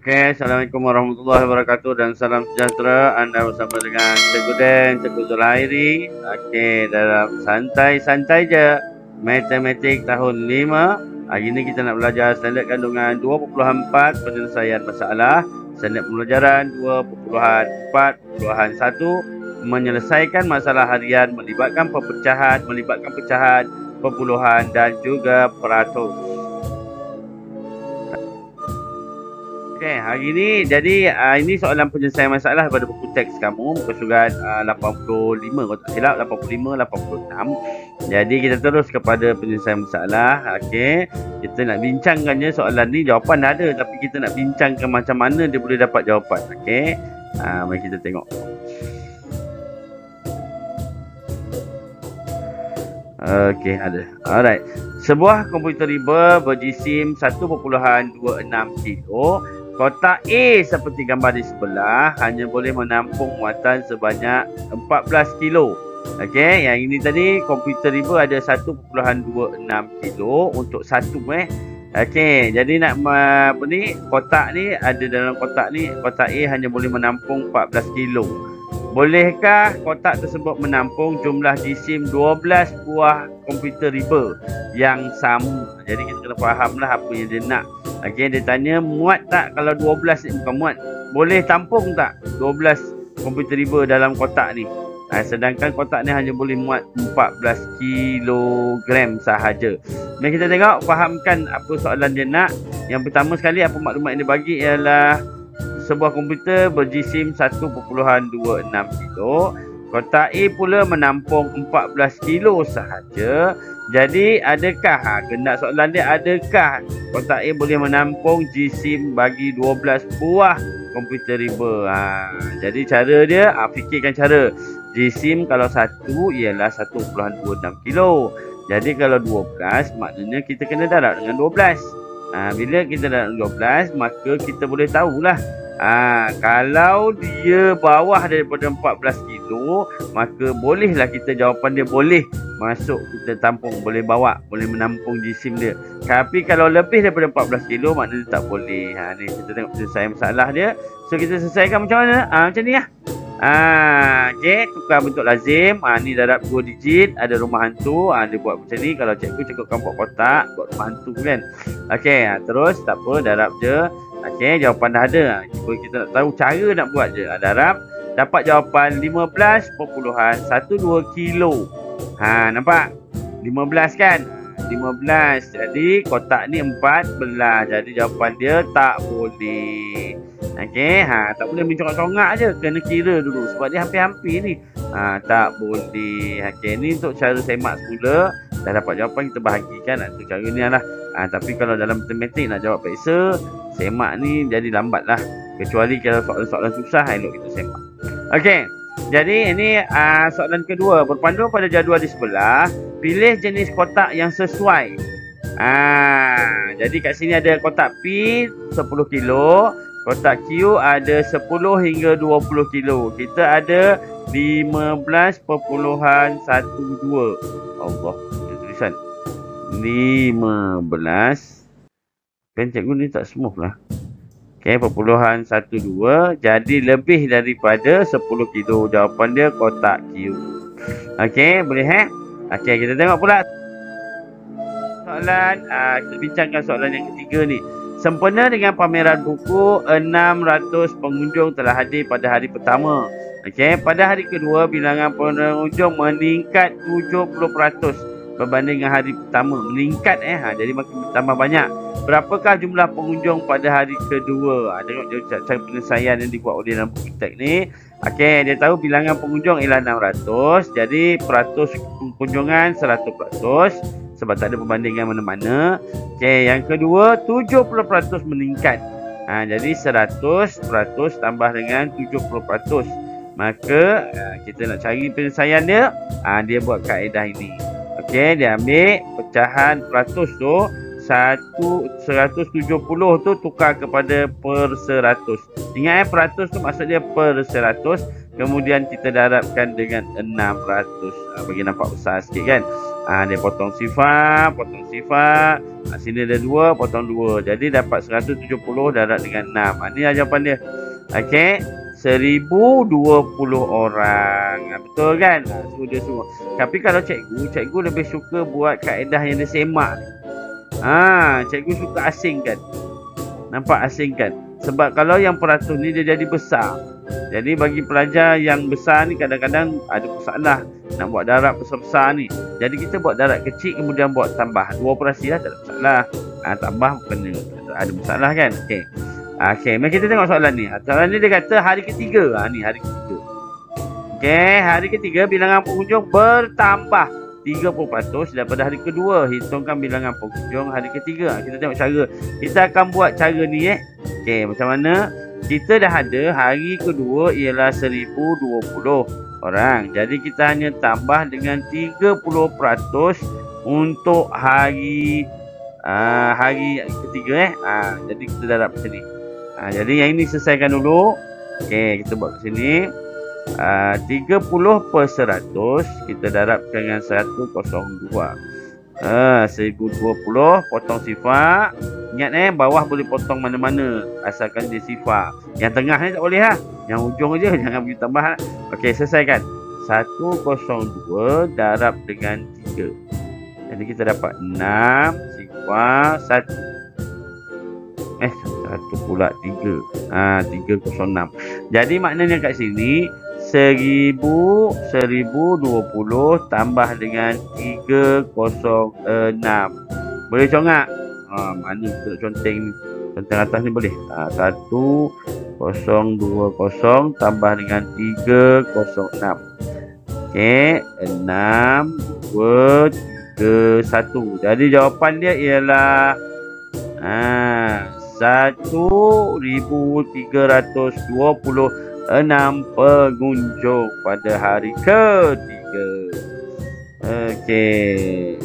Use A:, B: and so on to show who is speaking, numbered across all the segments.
A: Oke, Assalamualaikum warahmatullahi wabarakatuh dan salam sejahtera. Anda bersama dengan Cikgu Den, Cikgu Zulairi. Oke, dalam santai-santai je Matematik tahun 5. Hari ini kita nak belajar standard kandungan 2.4 penyelesaian masalah. Standard pembelajaran 2.4.1 menyelesaikan masalah harian melibatkan pecahan, perpuluhan dan juga peratus. Okey, hari ini jadi ini soalan penyelesaian masalah daripada buku teks kamu, muka surat 85 kalau tak silap, 85 86. Jadi kita terus kepada penyelesaian masalah. Okey, kita nak bincangkannya soalan ni, jawapan dah ada tapi kita nak bincangkan macam mana dia boleh dapat jawapan. Okey. Mari kita tengok. Okey, ada. Alright. Sebuah komputer riba berjisim 1.26 kilo. Kotak A seperti gambar di sebelah hanya boleh menampung muatan sebanyak 14 kilo. Okey, yang ini tadi komputer riba ada 1.26 kilo untuk satu Okey, jadi nak kotak ni ada dalam kotak ni, kotak A hanya boleh menampung 14 kilo. Bolehkah kotak tersebut menampung jumlah jisim 12 buah komputer riba yang sama? Jadi kita kena fahamlah apa yang dia nak. Okey, dia tanya muat tak kalau 12 ni, bukan muat. Boleh tampung tak 12 komputer riba dalam kotak ni? Sedangkan kotak ni hanya boleh muat 14 kilogram sahaja. Mari kita tengok, fahamkan apa soalan dia nak. Yang pertama sekali, apa maklumat yang dia bagi ialah sebuah komputer berjisim 1.26 kilo. Kotak A pula menampung 14 kilo sahaja. Jadi adakah, kena soalan dia, adakah kotak A boleh menampung jisim bagi 12 buah komputer riba? Jadi cara dia, fikirkan cara. Jisim kalau satu ialah 1.26 kilo. Jadi kalau 12 maknanya kita kena darab dengan 12. Bila kita darab dengan 12 maka kita boleh tahulah. Kalau dia bawah daripada 14 kilo, maka bolehlah kita, jawapan dia boleh masuk kita tampung, boleh bawa, boleh menampung jisim dia. Tapi kalau lebih daripada 14 kilo, maknanya tak boleh. Ni kita tengok selesai masalah dia. So kita selesaikan macam mana? Macam ni lah. Okey, tukar bentuk lazim. Ni darab 2 digit, ada rumah hantu. Dia buat macam ni. Kalau cikgu kan buat kotak, buat rumah hantu kan. Okey, terus tak apa, darab je. Okey, jawapan dah ada. Cuba kita nak tahu cara nak buat je. Darab, dapat jawapan 15.12 kilo. Nampak? 15 kan? 15. Jadi kotak ni 14. Jadi jawapan dia tak boleh. Okey, tak boleh mencongak-congak je. Kena kira dulu sebab dia hampir-hampir ni. Tak boleh. Okey, ni untuk cara semak semula. Dah dapat jawapan, kita bahagikan. Untuk cara ni lah. Tapi kalau dalam matematik nak jawab periksa, semak ni jadi lambat lah. Kecuali kalau soalan-soalan susah, elok kita semak. Okey, jadi ini soalan kedua. Berpandu pada jadual di sebelah, pilih jenis kotak yang sesuai. Jadi kat sini ada kotak P 10 kilo, kotak Q ada 10 hingga 20 kilo. Kita ada 15.12. Allah, tulisan 15. Pen cikgu ni tak smooth lah. Okey, perpuluhan 12. Jadi lebih daripada 10 kilo. Jawapan dia kotak Q. Okey, boleh Okey, kita tengok pula soalan. Kita bincangkan soalan yang ketiga ni. Sempena dengan pameran buku, 600 pengunjung telah hadir pada hari pertama. Okey, pada hari kedua bilangan pengunjung meningkat 70% berbanding dengan hari pertama. Meningkat jadi makin tambah banyak. Berapakah jumlah pengunjung pada hari kedua? Tengok cara penyelesaian yang dibuat oleh dalam buku teks ni. Okey, dia tahu bilangan pengunjung ialah 600. Jadi peratus kunjungan 100%. Sebab tak ada perbandingan mana-mana. Okey, yang kedua 70% meningkat. Jadi 100% tambah dengan 70%. Maka kita nak cari penyelesaian dia. Dia buat kaedah ini. Okey, dia ambil pecahan peratus tu. 170 tu tukar kepada per 100. Ingat peratus tu maksud dia per 100. Kemudian kita darabkan dengan 600. Bagi nampak besar sikit kan. Dia potong sifar, potong sifar. Sini ada 2, potong 2. Jadi dapat 170 darab dengan 6. Ini jawapan dia. Okey. 1020 orang. Betul kan? So dia suruh. Tapi kalau cikgu lebih suka buat kaedah yang dia semak. Cikgu suka asingkan. Nampak asingkan. Sebab kalau yang peratus ni dia jadi besar. Jadi bagi pelajar yang besar ni kadang-kadang ada masalah nak buat darab besar-besar ni. Jadi kita buat darab kecil kemudian buat tambah. 2 operasi lah tak ada masalah. Tambah bukan ada masalah kan? Okey. Okey, mari kita tengok soalan ni. Soalan ni dia kata hari ketiga. Ni hari ketiga. Okey, hari ketiga bilangan pengunjung bertambah 30% daripada hari kedua. Hitungkan bilangan pengunjung hari ketiga. Kita tengok cara. Kita akan buat cara ni Okey, macam mana? Kita dah ada hari kedua ialah 1020 orang. Jadi kita hanya tambah dengan 30% untuk hari ketiga jadi kita darab macam ni. Jadi yang ini selesaikan dulu. Okey, kita buat kat sini. 30 per 100 kita darab dengan 102. 1020 potong sifar. Ingat bawah boleh potong mana-mana asalkan dia sifar. Yang tengah ni tak boleh Yang ujung je jangan pergi tambah. Okey, selesaikan. 102 darab dengan 3. Jadi kita dapat 6 sifar 1. 1 pula 3. 306. Jadi maknanya kat sini 1020 tambah dengan 306. Boleh congak? Mana kita nak conteng ni? Conteng atas ni boleh. 1020 tambah dengan 306. Okey, 6 2 3 1. Jadi jawapan dia ialah 1326 pengunjung pada hari ketiga. Okey.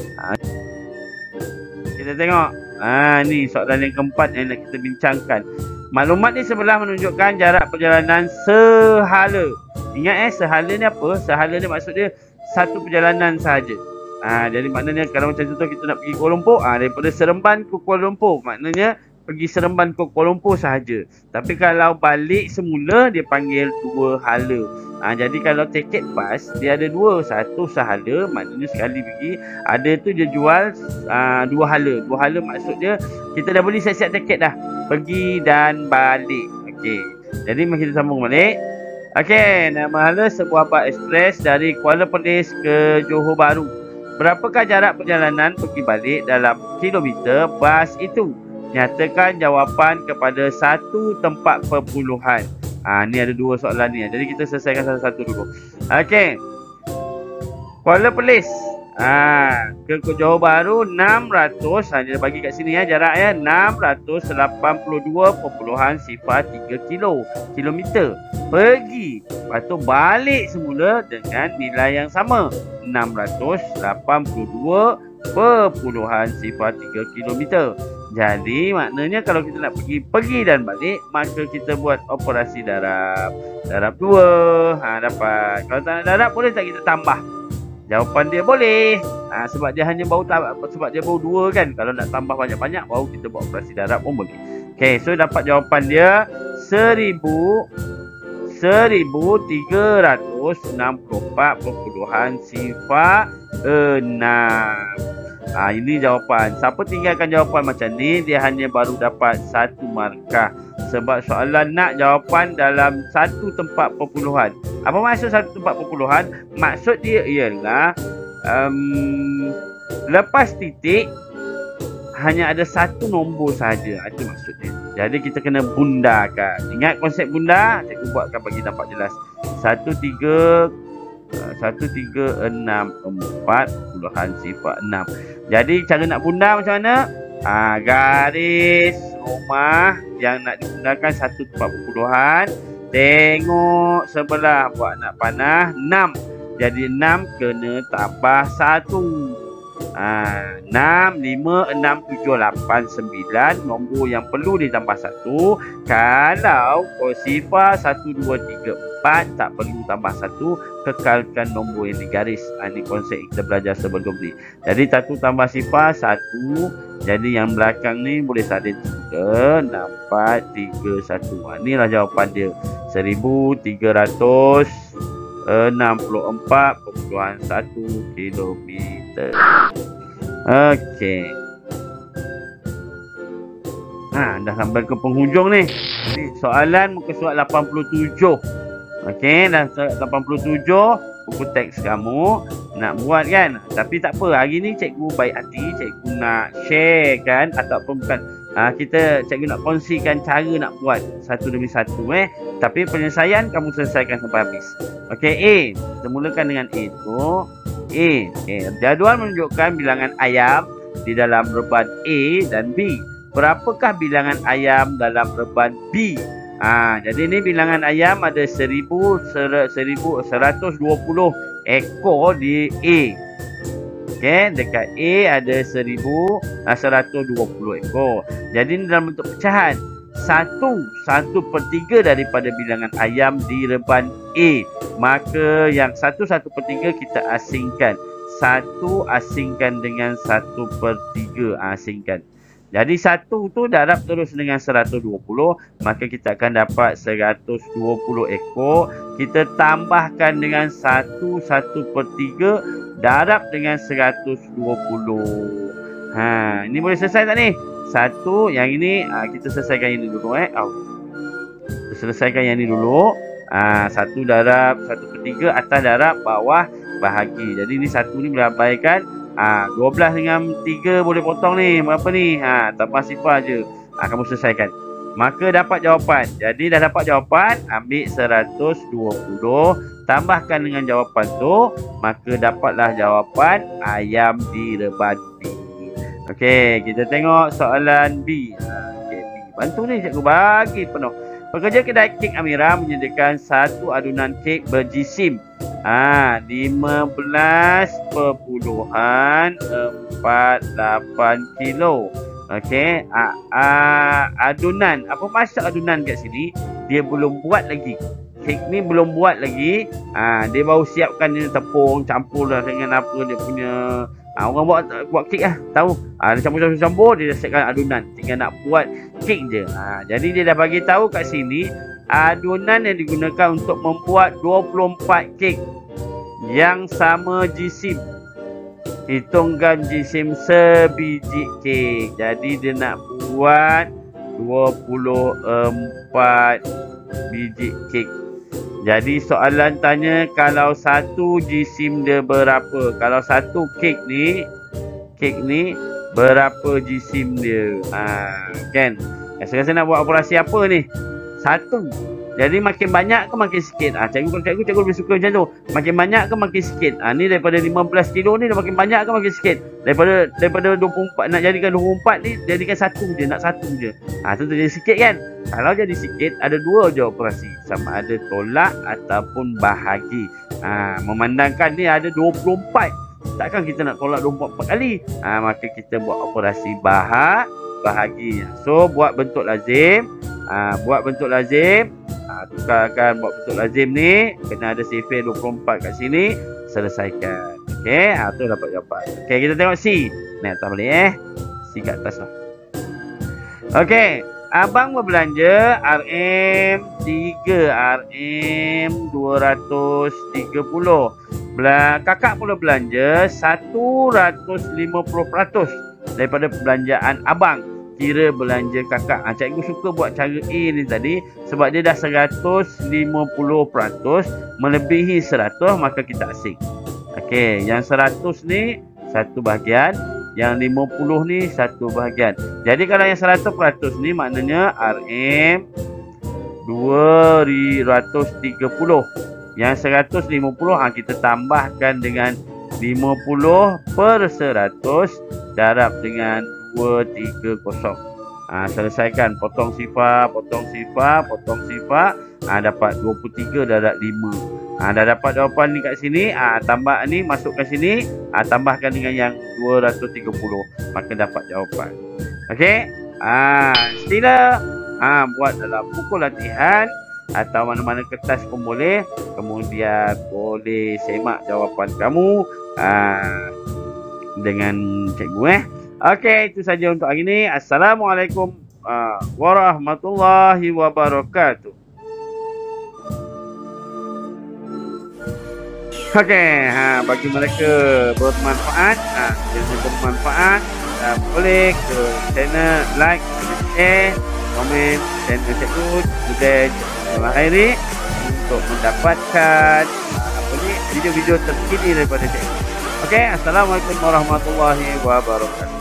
A: Kita tengok. Ni soalan yang keempat yang nak kita bincangkan. Maklumat ni sebelah menunjukkan jarak perjalanan sehala. Ingat sehala ni apa? Sehala ni maksud dia satu perjalanan sahaja. Jadi maknanya kalau macam contoh kita nak pergi Kuala Lumpur, daripada Seremban ke Kuala Lumpur, maknanya pergi Seremban ke Kuala Lumpur sahaja. Tapi kalau balik semula dia panggil 2 hala. Jadi kalau tiket bas dia ada 2, satu sahala maknanya sekali pergi, ada tu dia jual 2 hala. 2 hala maksud dia kita dah beli siap-siap tiket dah pergi dan balik. Okey. Jadi mari kita sambung balik. Okey, nama hala sebuah bas ekspres dari Kuala Perlis ke Johor Bahru. Berapakah jarak perjalanan pergi balik dalam kilometer bas itu? Nyatakan jawapan kepada satu tempat perpuluhan. Ni ada 2 soalan ni. Jadi kita selesaikan satu-satu dulu. Okey. Kuala Perlis ke Johor Bahru 600. Dia bagi kat sini jarak 682.03 kilometer. Pergi. Lepas tu balik semula dengan nilai yang sama. 682.03 kilometer. Jadi maknanya kalau kita nak pergi dan balik, maka kita buat operasi darab. Darab 2. Dapat. Kalau tak nak darab boleh tak kita tambah? Jawapan dia boleh. Sebab dia hanya baru sebab dia baru 2 kan. Kalau nak tambah banyak-banyak baru kita buat operasi darab pun boleh. Okey, so dapat jawapan dia 1364.06. Ini jawapan. Siapa tinggalkan jawapan macam ni, dia hanya baru dapat 1 markah. Sebab soalan nak jawapan dalam satu tempat perpuluhan. Apa maksud satu tempat perpuluhan? Maksud dia ialah lepas titik hanya ada satu nombor saja. Itu maksudnya. Jadi kita kena bundakan. Ingat konsep bunda? Cikgu buatkan bagi nampak jelas. 1364.06. Jadi cara nak bunda macam mana? Garis rumah yang nak digunakan satu tempat perpuluhan. Tengok sebelah buat nak panah 6. Jadi 6 kena tambah 1. 6, 5, 6, 7, 8, 9. Nombor yang perlu ditambah 1. Kalau sifar 1, 2, 3, 4 tak perlu tambah 1. Kekalkan nombor yang digaris. Ini konsep kita belajar sebelum ni. Jadi 1 tambah sifar 1. Jadi yang belakang ni boleh salin 3, 6, 4, 3, 1. Inilah jawapan dia. 1364.1 kilometer. Okey. Dah sampai ke penghujung ni. Soalan muka surat 87. Okey, dah 87. Buku teks kamu nak buat kan? Tapi tak apa, hari ni cikgu baik hati, cikgu nak share kan ataupun bukan, cikgu nak kongsikan cara nak buat satu demi satu tapi penyelesaian kamu selesaikan sampai habis. Okey, A. Kita mulakan dengan A tu. A. Jadual menunjukkan bilangan ayam di dalam reban A dan B. Berapakah bilangan ayam dalam reban B? Jadi ni bilangan ayam ada 1120 ekor di A. Okey, dekat A ada 1120 ekor. Jadi ni dalam bentuk pecahan. 1/3 daripada bilangan ayam di reban A. Maka yang 1/3 kita asingkan. 1 asingkan dengan 1/3 asingkan. Jadi 1 tu darab terus dengan 120, maka kita akan dapat 120 ekor. Kita tambahkan dengan 1/3 darab dengan 120. Ini boleh selesai tak ni? 1, yang ini kita selesaikan yang ini dulu Kita selesaikan yang ini dulu. 1 darab 1/3, atas darab, bawah bahagi. Jadi ni 1 ni boleh abaikan. 12 dengan 3 boleh potong ni. Berapa ni? Tambah sifar je. Kamu selesaikan. Maka dapat jawapan. Jadi dah dapat jawapan, ambil 120, tambahkan dengan jawapan tu, maka dapatlah jawapan ayam di reban B. Okey, kita tengok soalan B. Okey, B. Bantu ni cikgu bagi penuh. Pekerja kedai kek Amira menyediakan satu adunan kek berjisim 15.48 kilo. Okey, adunan. Apa maksud adunan kat sini? Dia belum buat lagi. Kek ni belum buat lagi. Dia baru siapkan ni tepung, campur lah dengan apa dia punya. Orang buat kek lah, tahu. Dia campur, dia dah siapkan adunan. Tinggal nak buat kek je. Jadi dia dah bagi tahu kat sini adunan yang digunakan untuk membuat 24 kek yang sama jisim. Hitungkan jisim sebiji kek. Jadi dia nak buat 24 biji kek. Jadi soalan tanya kalau satu jisim dia berapa? Kalau satu kek ni berapa jisim dia? Kan? Saya rasa nak buat operasi apa ni? 1. Jadi makin banyak ke makin sikit? Cikgu lebih suka macam tu. Makin banyak ke makin sikit? Ni daripada 15 kilo ni dah makin banyak ke makin sikit? Daripada 24 nak jadikan 24 ni jadikan 1 je, nak 1 je. Tu jadi sikit kan? Kalau jadi sikit ada 2 je operasi, sama ada tolak ataupun bahagi. Memandangkan ni ada 24. Takkan kita nak tolak 24 kali. Maka kita buat operasi bahagi. So buat bentuk lazim. Tukarkan buat bentuk lazim ni, kena ada sifir 24 kat sini, selesaikan. Okey, tu dapat jawapan. Okey, kita tengok C. Naik atas balik C kat atas lah. Okey, abang berbelanja RM230. Kakak pula belanja 150% daripada perbelanjaan abang. Kira belanja kakak. Cikgu suka buat cara A ni tadi sebab dia dah 150% melebihi 100, maka kita asing. Okey, yang 100 ni satu bahagian, yang 50 ni satu bahagian. Jadi kalau yang 100% ni maknanya RM230. Yang 150 kita tambahkan dengan 50 per 100 darab dengan 230. Selesaikan. Potong sifar. dapat 23 darab 5. Dah dapat jawapan ni kat sini. Tambah ni, masukkan sini. Tambahkan dengan yang 230. Maka dapat jawapan. Okey. Sila buat dalam buku latihan atau mana-mana kertas pun boleh. Kemudian boleh semak jawapan kamu dengan cikgu. Okey, itu saja untuk hari ini. Assalamualaikum warahmatullahi wabarakatuh. Okey, bagi mereka bermanfaat, jika bermanfaat, boleh ke channel like, share, komen, channel cikgu, kemudian Airi untuk mendapatkan video-video terkini daripada cikgu. Okey, assalamualaikum warahmatullahi wabarakatuh.